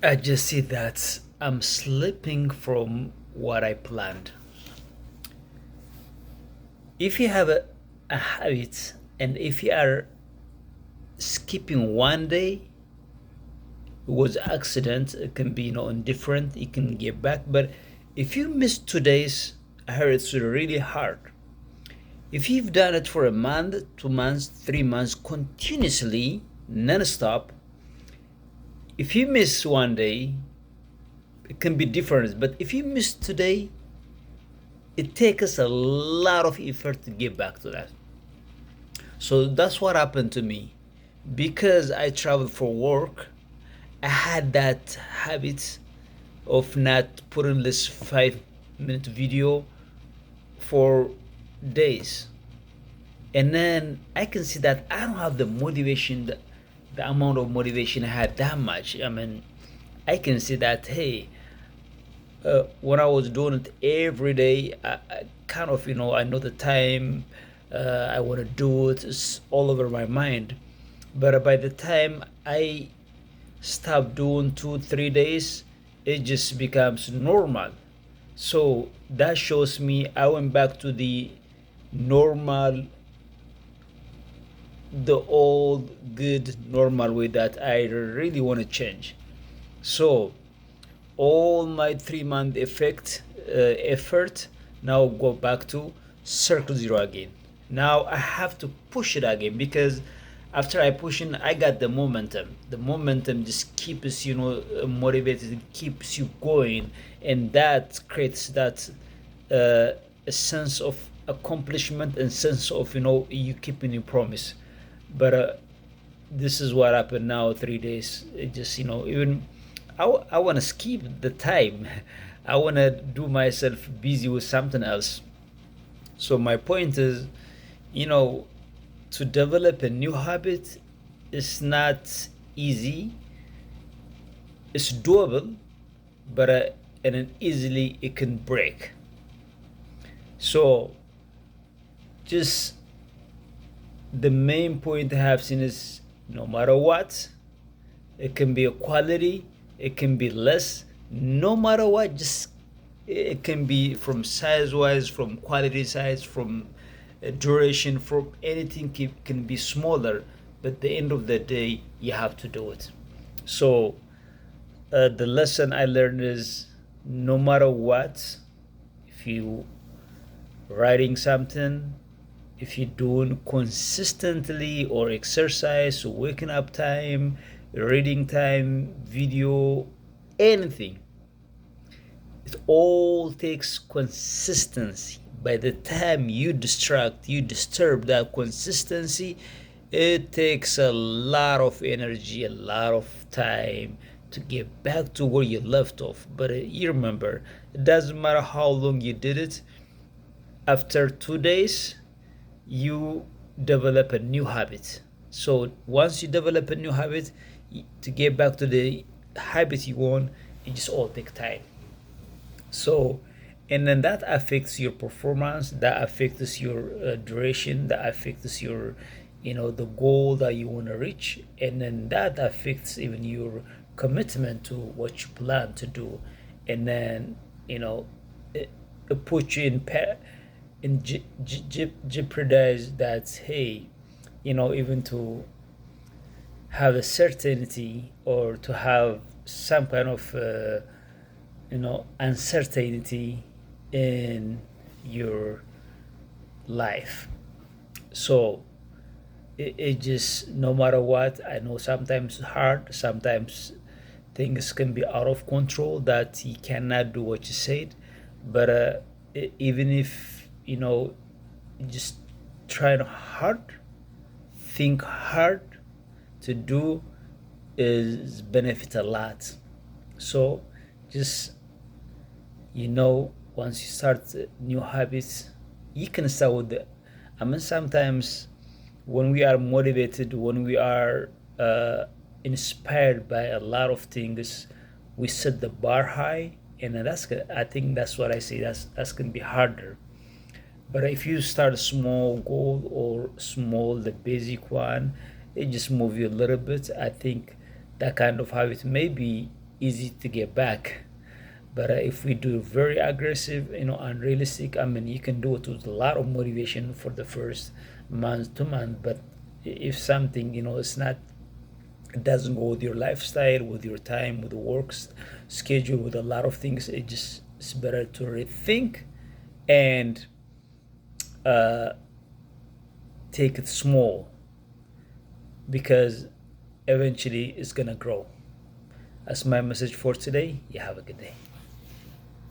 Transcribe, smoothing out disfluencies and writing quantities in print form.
I just see that I'm slipping from what I planned. If you have a habit and if you are skipping one day, it was accident, it can be indifferent, you can get back. But if you miss 2 days, I heard it's really hard. If you've done it for a month, 2 months, 3 months, continuously, non-stop, if you miss one day, it can be different. But if you miss today, it takes a lot of effort to get back to that. So that's what happened to me. Because I traveled for work, I had that habit of not putting this 5 minute video for days. And then I can see that I don't have the motivation, the amount of motivation I had that much. I mean, I can see that, hey, when I was doing it every day, I kind of, I know the time, I want to do it, it's all over my mind. But by the time I stop doing 2 3 days, it just becomes normal. So that shows me I went back to the normal, the old good normal way that I really want to change. So all my 3 month effort now go back to circle zero again. Now I have to push it again because after I push in, I got the momentum. The momentum just keeps motivated, keeps you going, and that creates that a sense of accomplishment and sense of you keeping your promise. But this is what happened now. 3 days, it just even I want to skip the time. I want to do myself busy with something else. So my point is, you know, to develop a new habit is not easy. It's doable, but and then easily it can break. So just the main point I have seen is no matter what, it can be a quality, it can be less. No matter what, just it can be from size wise, from quality size, from duration, from anything can be smaller. But at the end of the day, you have to do it. So the lesson I learned is no matter what, if you writing something, if you're doing consistently or exercise, waking up time, reading time, video, anything, it all takes consistency. By the time you distract, you disturb that consistency, it takes a lot of energy, a lot of time to get back to where you left off. But you remember, it doesn't matter how long you did it, after 2 days, you develop a new habit. So once you develop a new habit, to get back to the habit you want, it just all take time. So, and then that affects your performance, that affects your duration, that affects your, the goal that you want to reach, and then that affects even your commitment to what you plan to do, and then it puts you in jeopardize that, hey, even to have a certainty or to have some kind of uncertainty in your life. So it just, no matter what, I know sometimes it's hard, sometimes things can be out of control that you cannot do what you said. But even if just trying hard, think hard to do is benefit a lot. So just once you start new habits, you can start with the, I mean, sometimes when we are motivated, when we are inspired by a lot of things, we set the bar high, and I think that's what I say. That's gonna be harder. But if you start a small goal or small, the basic one, it just move you a little bit. I think that kind of habit maybe easy to get back. But if we do very aggressive, unrealistic, I mean, you can do it with a lot of motivation for the first month, 2 months. But if something, it's not, it doesn't go with your lifestyle, with your time, with the work schedule, with a lot of things, it's better to rethink and uh, take it small, because eventually it's gonna grow. That's my message for today. You have a good day.